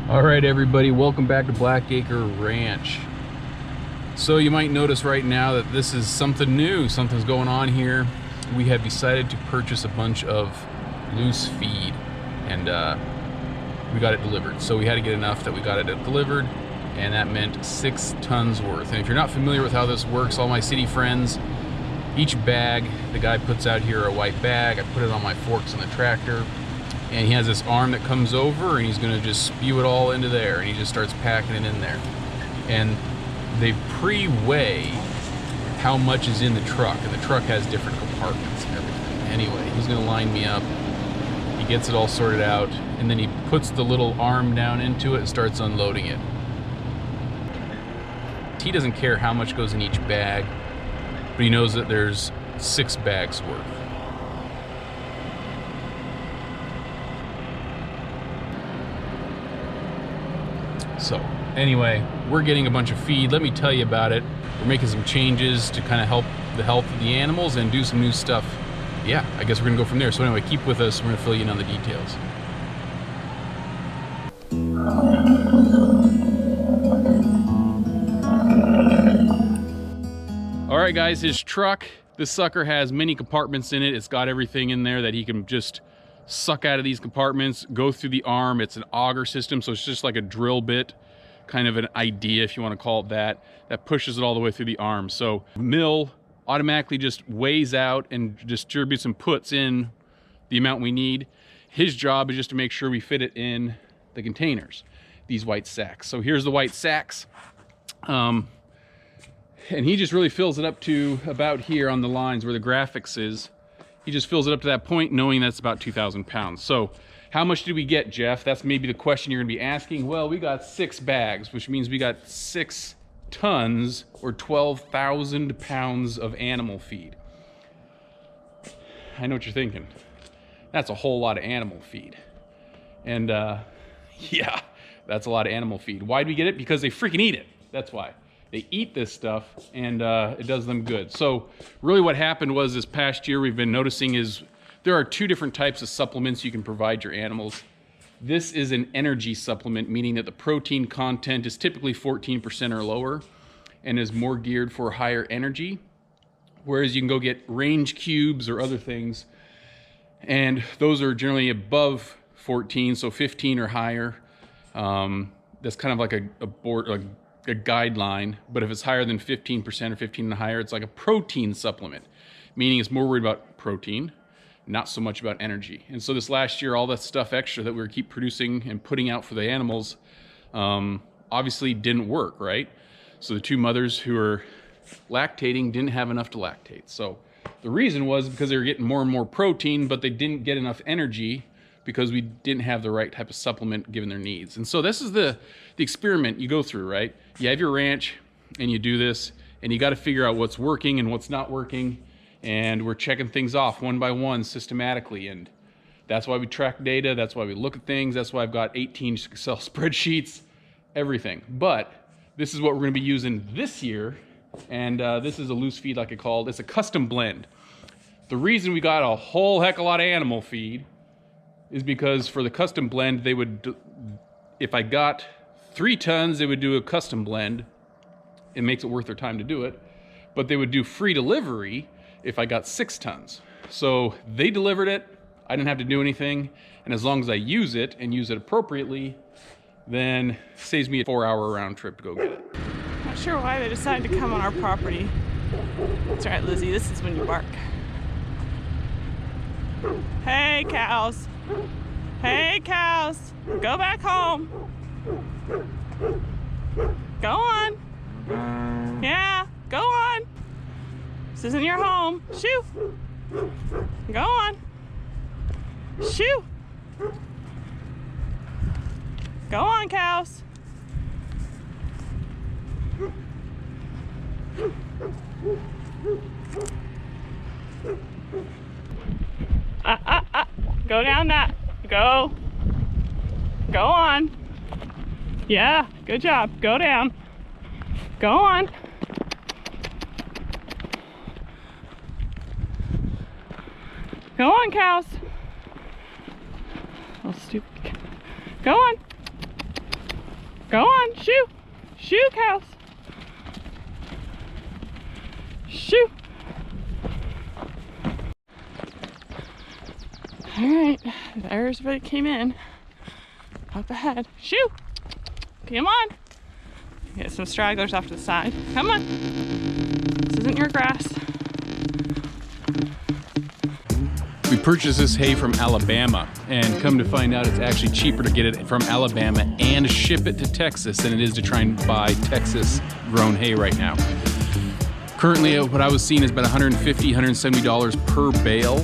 All right, everybody, welcome back to Blackacre Ranch. So you might notice right now that this is something new, something's going on here. We have decided to purchase a bunch of loose feed, and we got it delivered. So we had to get enough that we got it delivered, and that meant 6 tons worth. And if you're not familiar with how this works, all my city friends, each bag, the guy puts out here a white bag. I put it on my forks in the tractor, and he has this arm that comes over, and he's gonna just spew it all into there, and he just starts packing it in there. And they pre-weigh how much is in the truck, and the truck has different compartments and everything. Anyway, he's gonna line me up. He gets it all sorted out, and then he puts the little arm down into it and starts unloading it. He doesn't care how much goes in each bag, but he knows that there's 6 bags worth. So anyway, we're getting a bunch of feed. Let me tell you about it. We're making some changes to kind of help the health of the animals and do some new stuff. Yeah, I guess we're gonna go from there. So anyway, keep with us. We're gonna fill you in on the details. All right, guys, his truck, this sucker has many compartments in it. It's got everything in there that he can just suck out of these compartments, go through the arm. It's an auger system, so it's just like a drill bit, kind of an idea, if you want to call it that pushes it all the way through the arm. So mill automatically just weighs out and distributes and puts in the amount we need. His job is just to make sure we fit it in the containers, these white sacks. So here's the white sacks. And he just really fills it up to about here on the lines where the graphics is. He just fills it up to that point, knowing that's about 2,000 pounds. So how much did we get, Jeff? That's maybe the question you're gonna be asking. Well, we got 6 bags, which means we got 6 tons or 12,000 pounds of animal feed. I know what you're thinking. That's a whole lot of animal feed. And yeah, that's a lot of animal feed. Why do we get it? Because they freaking eat it. That's why. They eat this stuff, and it does them good. So really what happened was this past year we've been noticing is there are 2 different types of supplements you can provide your animals. This is an energy supplement, meaning that the protein content is typically 14% or lower and is more geared for higher energy. Whereas you can go get range cubes or other things, and those are generally above 14, so 15 or higher. That's kind of like a guideline, but if it's higher than 15% or 15 and higher, it's like a protein supplement, meaning it's more worried about protein, not so much about energy. And so this last year, all that stuff extra that we were keep producing and putting out for the animals obviously didn't work, right? So the 2 mothers who were lactating didn't have enough to lactate. So the reason was because they were getting more and more protein, but they didn't get enough energy because we didn't have the right type of supplement given their needs. And so this is the experiment you go through, right? You have your ranch and you do this, and you got to figure out what's working and what's not working. And we're checking things off one by one systematically. And that's why we track data. That's why we look at things. That's why I've got 18 Excel spreadsheets, everything. But this is what we're going to be using this year. And this is a loose feed, like I called. It's a custom blend. The reason we got a whole heck of a lot of animal feed is because for the custom blend, they would, if I got 3 tons, they would do a custom blend. It makes it worth their time to do it. But they would do free delivery if I got 6 tons. So they delivered it, I didn't have to do anything, and as long as I use it and use it appropriately, then it saves me a 4-hour round trip to go get it. Not sure why they decided to come on our property. That's right, Lizzie, this is when you bark. Hey, cows. Hey, cows. Go back home. Go on. Yeah, go on. This isn't your home. Shoo. Go on. Shoo. Go on, cows. Go down that. Go. Go on. Yeah, good job. Go down. Go on. Go on, cows. Oh, stupid. Go on. Go on, shoo. Shoo, cows. Shoo. All right, there's what came in. Up ahead. Shoo. Come on. Get some stragglers off to the side. Come on. This isn't your grass. We purchased this hay from Alabama, and come to find out it's actually cheaper to get it from Alabama and ship it to Texas than it is to try and buy Texas grown hay right now. Currently, what I was seeing is about $150, $170 per bale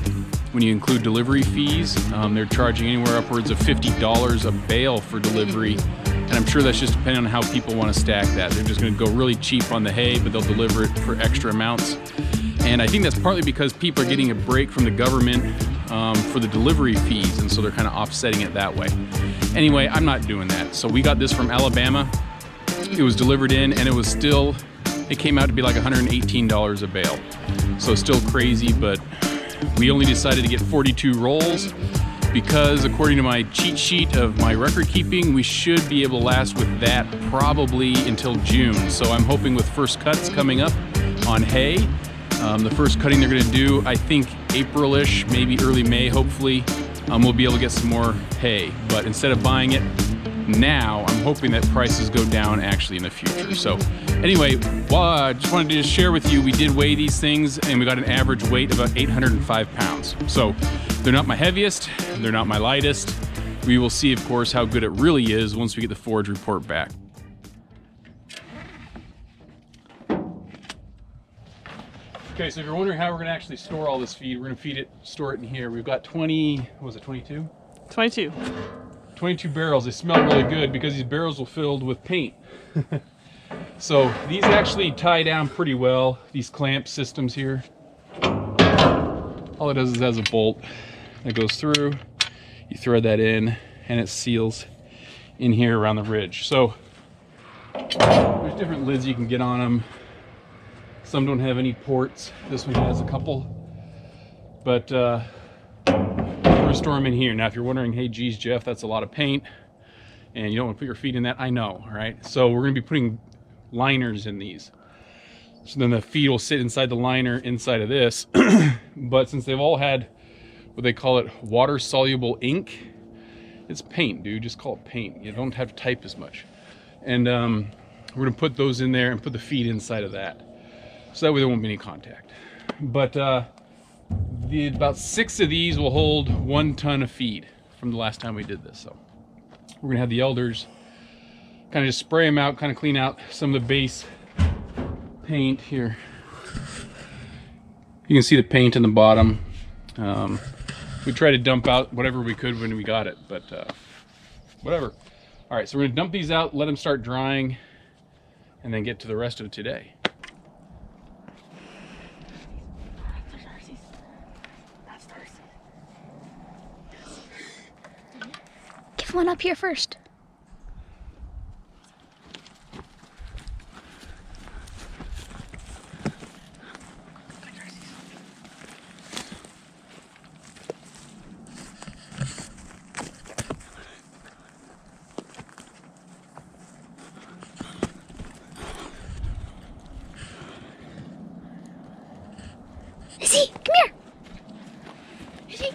when you include delivery fees. They're charging anywhere upwards of $50 a bale for delivery, and I'm sure that's just depending on how people want to stack that. They're just going to go really cheap on the hay, but they'll deliver it for extra amounts. And I think that's partly because people are getting a break from the government for the delivery fees, and so they're kind of offsetting it that way. Anyway, I'm not doing that. So we got this from Alabama. It was delivered in, and it came out to be like $118 a bale. So still crazy, but we only decided to get 42 rolls because according to my cheat sheet of my record keeping, we should be able to last with that probably until June. So I'm hoping with first cuts coming up on hay. The first cutting they're going to do, I think April-ish, maybe early May, hopefully, we'll be able to get some more hay. But instead of buying it now, I'm hoping that prices go down actually in the future. So anyway, I just wanted to just share with you, we did weigh these things and we got an average weight of about 805 pounds. So they're not my heaviest, they're not my lightest. We will see, of course, how good it really is once we get the forage report back. Okay, so if you're wondering how we're going to actually store all this feed, we're going to store it in here. We've got 22? 22. 22 barrels. They smell really good because these barrels are filled with paint. So these actually tie down pretty well, these clamp systems here. All it does is has a bolt that goes through, you thread that in, and it seals in here around the ridge. So there's different lids you can get on them. Some don't have any ports. This one has a couple. But we're gonna store them in here. Now, if you're wondering, hey, geez, Jeff, that's a lot of paint, and you don't want to put your feet in that, I know, all right? So we're gonna be putting liners in these. So then the feed will sit inside the liner inside of this. But since they've all had what they call it water-soluble ink, it's paint, dude. Just call it paint. You don't have to type as much. And we're gonna put those in there and put the feed inside of that. So that way there won't be any contact. But about 6 of these will hold 1 ton of feed from the last time we did this. So we're gonna have the elders kind of just spray them out, kind of clean out some of the base paint here. You can see the paint in the bottom. We tried to dump out whatever we could when we got it, but whatever. All right, so we're gonna dump these out, let them start drying, and then get to the rest of today. Give one up here first. Izzy, come here. Izzy.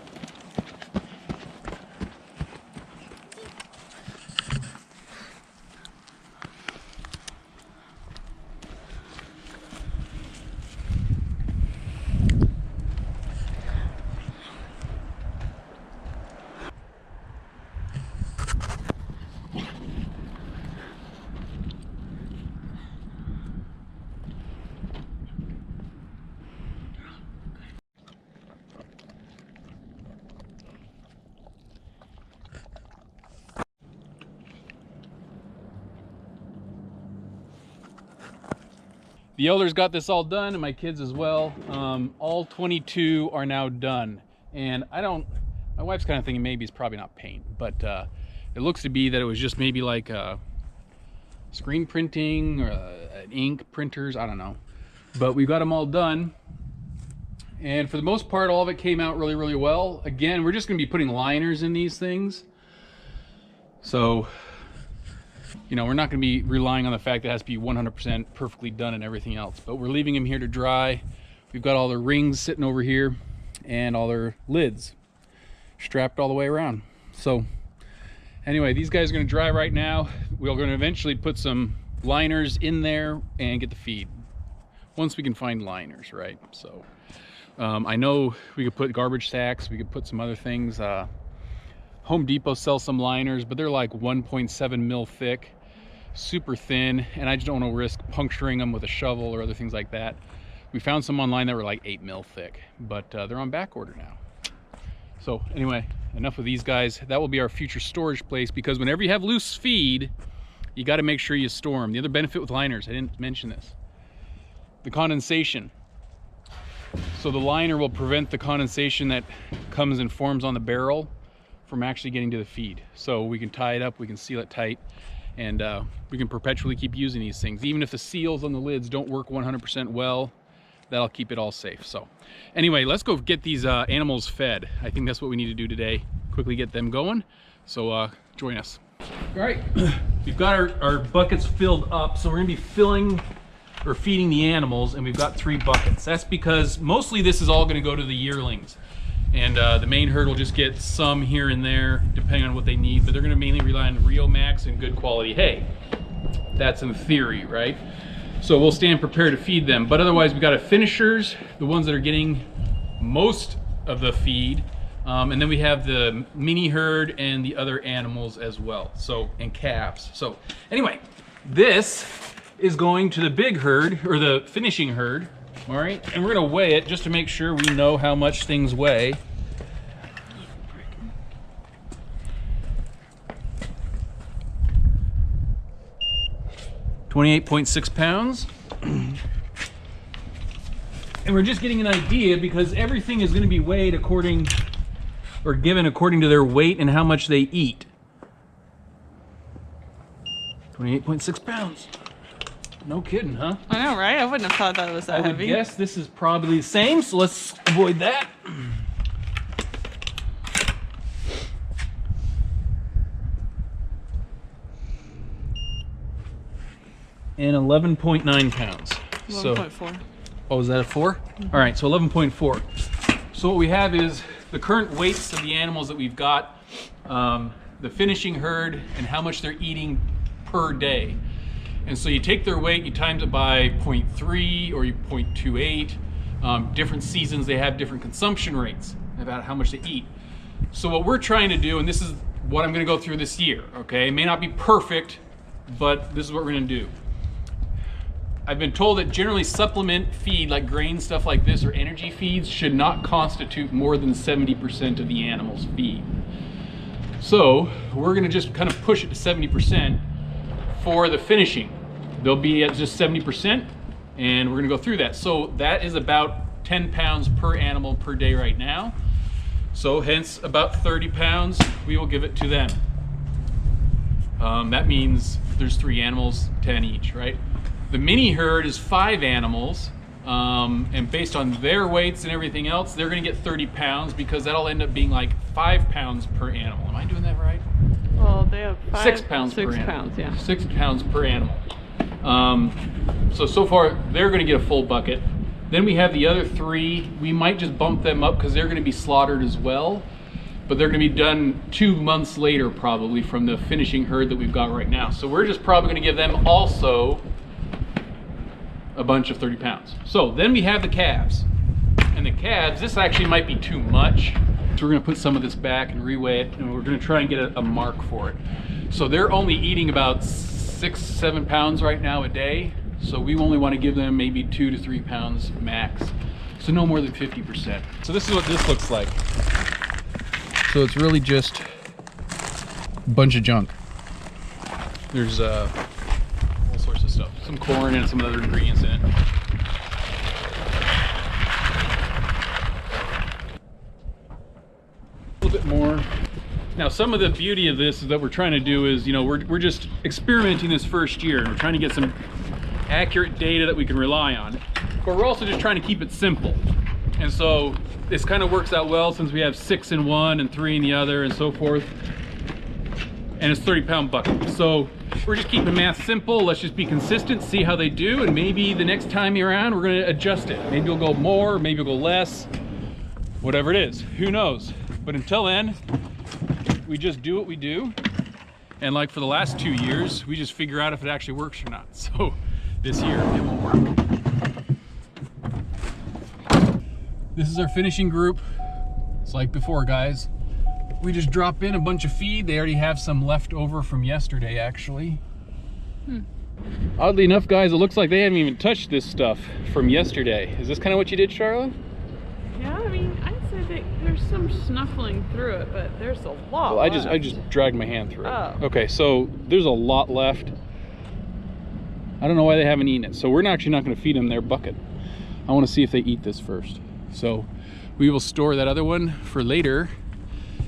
The elders got this all done, and my kids as well. All 22 are now done. And my wife's kind of thinking maybe it's probably not paint, but it looks to be that it was just maybe like screen printing or ink printers, I don't know. But we got them all done. And for the most part, all of it came out really, really well. Again, we're just gonna be putting liners in these things. So You know, we're not going to be relying on the fact that it has to be 100% perfectly done and everything else, but we're leaving them here to dry. We've got all their rings sitting over here and all their lids strapped all the way around. So anyway, these guys are going to dry right now. We're going to eventually put some liners in there and get the feed once we can find liners, right? So I know we could put garbage sacks, we could put some other things. Home Depot sells some liners, but they're like 1.7 mil thick, super thin, and I just don't want to risk puncturing them with a shovel or other things like that. We found some online that were like 8 mil thick, but they're on back order now. So anyway, enough of these guys. That will be our future storage place, because whenever you have loose feed, you got to make sure you store them. The other benefit with liners, I didn't mention this, the condensation. So the liner will prevent the condensation that comes and forms on the barrel from actually getting to the feed. So we can tie it up, we can seal it tight, and we can perpetually keep using these things. Even if the seals on the lids don't work 100% well, that'll keep it all safe. So anyway, let's go get these animals fed. I think that's what we need to do today. Quickly get them going. So join us. All right, we've got our buckets filled up. So we're gonna be filling or feeding the animals, and we've got 3 buckets. That's because mostly this is all gonna go to the yearlings. And the main herd will just get some here and there, depending on what they need, but they're gonna mainly rely on Rio Max and good quality hay. That's in theory, right? So we'll stand prepared to feed them. But otherwise, we've got finishers, the ones that are getting most of the feed. And then we have the mini herd and the other animals as well. So, and calves. So anyway, this is going to the big herd, or the finishing herd. All right, and we're gonna weigh it just to make sure we know how much things weigh. $28.6 pounds. And we're just getting an idea because everything is gonna be weighed according, or given according to their weight and how much they eat. 28.6 pounds. No kidding, huh? I know, right? I wouldn't have thought that was that I heavy. would guess this is probably the same, so let's avoid that. And 11.9 pounds. 11.4. Oh, is that a 4? All right, so 11.4. So what we have is the current weights of the animals that we've got, the finishing herd, and how much they're eating per day. And so you take their weight, you times it by 0.3 or 0.28. Different seasons, they have different consumption rates about how much they eat. So what we're trying to do, and this is what I'm gonna go through this year, okay? It may not be perfect, but this is what we're gonna do. I've been told that generally supplement feed, like grain, stuff like this, or energy feeds, should not constitute more than 70% of the animal's feed. So we're gonna just kind of push it to 70% for the finishing. They'll be at just 70%, and we're gonna go through that. So that is about 10 pounds per animal per day right now. So hence about 30 pounds, we will give it to them. That means there's 3 animals, 10 each, right? The mini herd is 5 animals, and based on their weights and everything else, they're gonna get 30 pounds because that'll end up being like 5 pounds per animal. Am I doing that right? Well, they have 6 pounds per animal. 6 pounds, yeah. 6 pounds per animal. So far, they're gonna get a full bucket. Then we have the other 3. We might just bump them up because they're gonna be slaughtered as well, but they're gonna be done 2 months later probably from the finishing herd that we've got right now. So we're just probably gonna give them also a bunch of 30 pounds. So then we have the calves. And the calves, this actually might be too much. So we're gonna put some of this back and reweigh it, and we're gonna try and get a mark for it. So they're only eating about 6-7 pounds right now a day. So we only wanna give them maybe 2 to 3 pounds max. So no more than 50%. So this is what this looks like. So it's really just a bunch of junk. There's all sorts of stuff. Some corn and some other ingredients in it. A little bit more. Now, some of the beauty of this is that we're trying to do is, you know, we're just experimenting this first year, and we're trying to get some accurate data that we can rely on. But we're also just trying to keep it simple. And so this kind of works out well since we have 6 in one and 3 in the other and so forth. And it's 30-pound bucket. So we're just keeping math simple. Let's just be consistent, see how they do, and maybe the next time you're around, we're gonna adjust it. Maybe you'll go more, maybe you'll go less, whatever it is, who knows? But until then, we just do what we do. And like for the last 2 years, we just figure out if it actually works or not. So this year, it won't work. This is our finishing group. It's like before, guys. We just drop in a bunch of feed. They already have some left over from yesterday, actually. Oddly enough, guys, it looks like they haven't even touched this stuff from yesterday. Is this kind of what you did, Charlotte? Yeah, I mean, I'd say that there's some snuffling through it, but there's a lot. Well, I just dragged my hand through it. Oh. Okay, so there's a lot left. I don't know why they haven't eaten it. So we're actually not going to feed them their bucket. I want to see if they eat this first. So we will store that other one for later.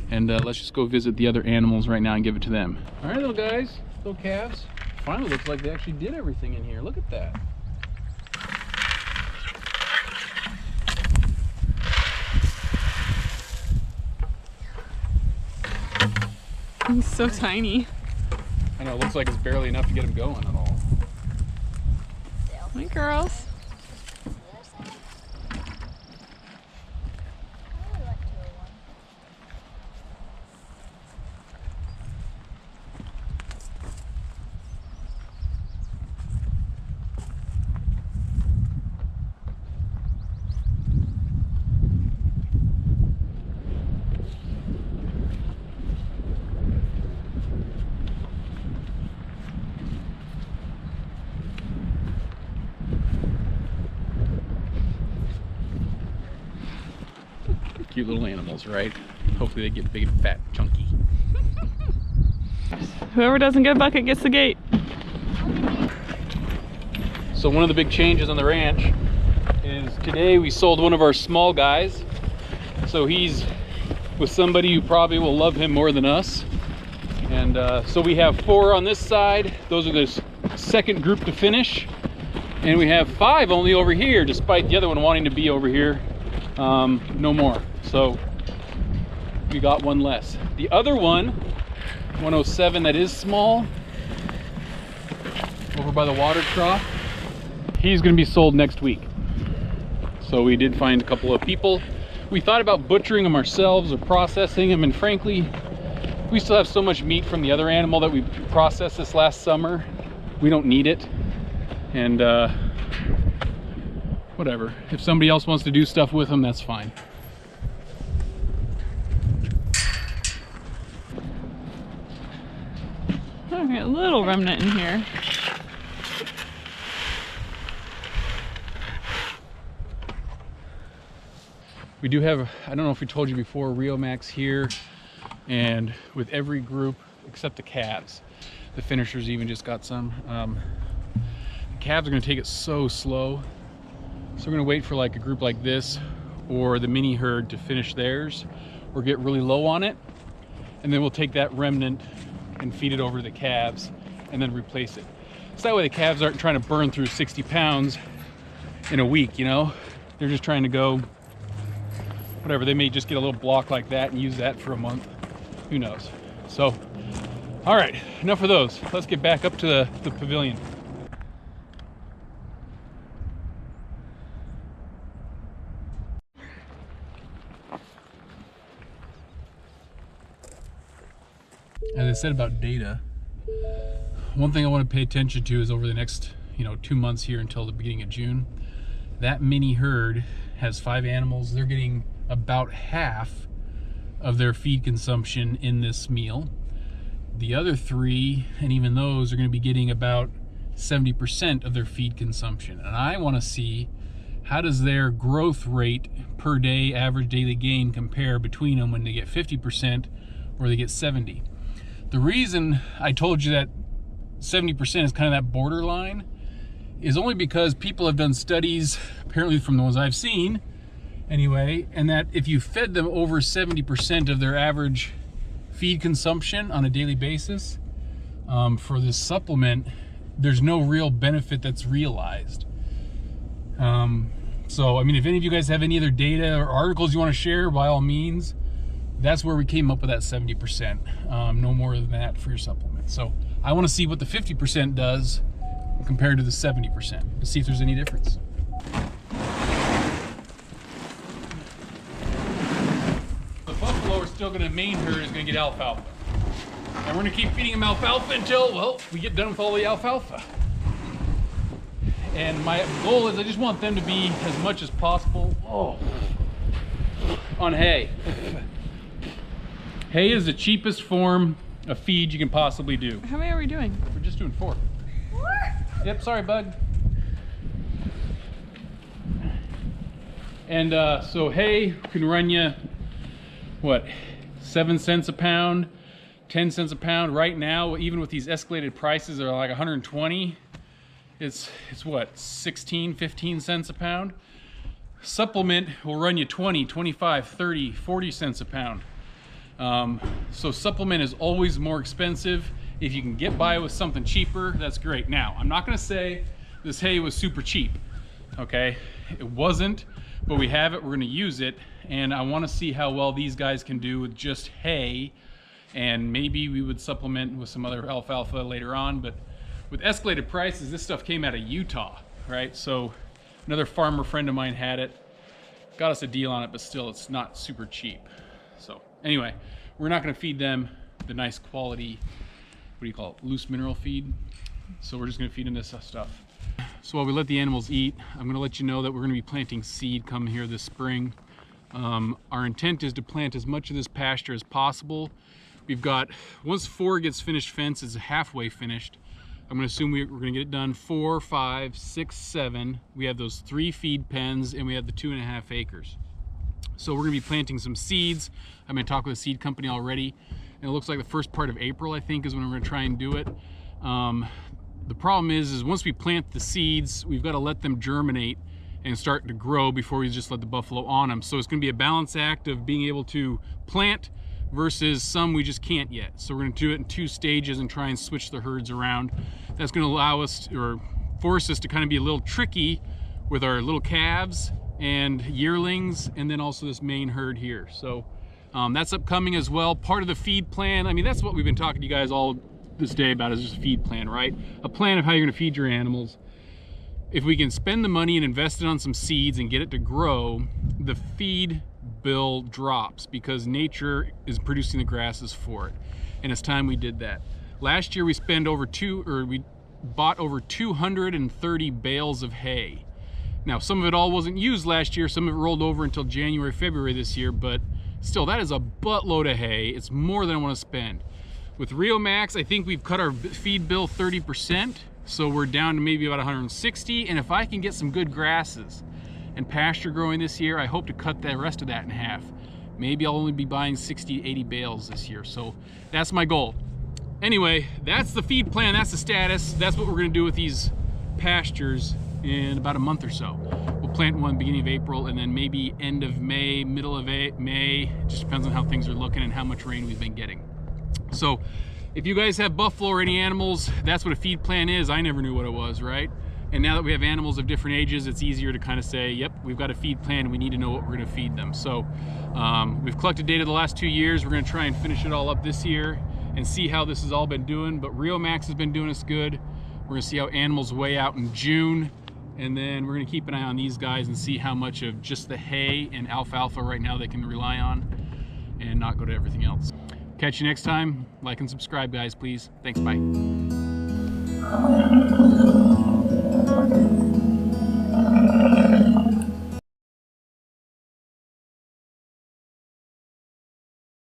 And let's just go visit the other animals right now and give it to them. All right, little guys, little calves. Finally looks like they actually did everything in here. Look at that. He's so tiny. I know, it looks like it's barely enough to get him going at all. Hi, girls. Cute little animals, right? Hopefully they get big and fat, chunky. Whoever doesn't get a bucket gets the gate. So one of the big changes on the ranch is today we sold one of our small guys. So he's with somebody who probably will love him more than us. And so we have 4 on this side. Those are the second group to finish. And we have 5 only over here, despite the other one wanting to be over here. No more. So we got one less. The other one, 107, that is small, over by the water trough, he's going to be sold next week. So we did find a couple of people. We thought about butchering them ourselves or processing them, and frankly, we still have so much meat from the other animal that we processed this last summer. We don't need it. And whatever. If somebody else wants to do stuff with them, that's fine. Okay, a little remnant in here. We do have, I don't know if we told you before, Rio Max here, and with every group except the calves. The finishers even just got some. The calves are going to take it so slow. So we're going to wait for like a group like this or the mini herd to finish theirs or get really low on it. And then we'll take that remnant and feed it over to the calves and then replace it. So that way the calves aren't trying to burn through 60 pounds in a week, you know? They're just trying to go, whatever, they may just get a little block like that and use that for a month. Who knows? So, all right, enough of those. Let's get back up to the pavilion. As I said about data, one thing I want to pay attention to is over the next, 2 months here until the beginning of June, that mini herd has 5 animals. They're getting about half of their feed consumption in this meal. The other 3, and even those, are going to be getting about 70% of their feed consumption. And I want to see how does their growth rate per day, average daily gain, compare between them when they get 50% or they get 70%. The reason I told you that 70% is kind of that borderline is only because people have done studies, apparently from the ones I've seen anyway, and that if you fed them over 70% of their average feed consumption on a daily basis for this supplement, there's no real benefit that's realized. So, I mean, if any of you guys have any other data or articles you want to share, by all means. That's where we came up with that 70%. No more than that for your supplement. So I want to see what the 50% does compared to the 70% to see if there's any difference. The buffalo are still going to, main herd is going to get alfalfa. And we're going to keep feeding them alfalfa until, well, we get done with all the alfalfa. And my goal is I just want them to be as much as possible on hay. Hay is the cheapest form of feed you can possibly do. How many are we doing? We're just doing 4. 4? Yep, sorry, bug. And so hay can run you, what, 7 cents a pound, 10 cents a pound. Right now, even with these escalated prices, they're like 120. It's what, 16, 15 cents a pound? Supplement will run you 20, 25, 30, 40 cents a pound. So supplement is always more expensive. If you can get by with something cheaper, that's great. Now, I'm not gonna say this hay was super cheap, okay? It wasn't, but we have it, we're gonna use it, and I wanna see how well these guys can do with just hay, and maybe we would supplement with some other alfalfa later on, but with escalated prices, this stuff came out of Utah, right? So another farmer friend of mine had it, got us a deal on it, but still it's not super cheap. So anyway, we're not gonna feed them the nice quality, what do you call it, loose mineral feed. So we're just gonna feed them this stuff. So while we let the animals eat, I'm gonna let you know that we're gonna be planting seed coming here this spring. Our intent is to plant as much of this pasture as possible. We've got, once 4 gets finished fenced, it's halfway finished. I'm gonna assume we're gonna get it done 4, 5, 6, 7. We have those 3 feed pens and we have the 2.5 acres. So we're gonna be planting some seeds. I'm gonna talk with a seed company already. And it looks like the first part of April, I think, is when we're gonna try and do it. The problem is once we plant the seeds, we've gotta let them germinate and start to grow before we just let the buffalo on them. So it's gonna be a balance act of being able to plant versus some we just can't yet. So we're gonna do it in 2 stages and try and switch the herds around. That's gonna allow us, or force us to kind of be a little tricky with our little calves and yearlings, and then also this main herd here. So that's upcoming as well. Part of the feed plan, I mean, that's what we've been talking to you guys all this day about, is just a feed plan, right? A plan of how you're gonna feed your animals. If we can spend the money and invest it on some seeds and get it to grow, the feed bill drops because nature is producing the grasses for it. And it's time we did that. Last year we we bought over 230 bales of hay. Now, some of it all wasn't used last year, some of it rolled over until January, February this year, but still, that is a buttload of hay. It's more than I want to spend. With Rio Max, I think we've cut our feed bill 30%, so we're down to maybe about 160, and if I can get some good grasses and pasture growing this year, I hope to cut the rest of that in half. Maybe I'll only be buying 60, 80 bales this year, so that's my goal. Anyway, that's the feed plan, that's the status. That's what we're gonna do with these pastures in about a month or so. We'll plant one beginning of April and then maybe end of May, middle of May. It just depends on how things are looking and how much rain we've been getting. So if you guys have buffalo or any animals, that's what a feed plan is. I never knew what it was, right? And now that we have animals of different ages, it's easier to kind of say, yep, we've got a feed plan and we need to know what we're gonna feed them. So we've collected data the last 2 years. We're gonna try and finish it all up this year and see how this has all been doing. But Rio Max has been doing us good. We're gonna see how animals weigh out in June. And then we're gonna keep an eye on these guys and see how much of just the hay and alfalfa right now they can rely on and not go to everything else. Catch you next time. Like and subscribe, guys, please. Thanks, bye.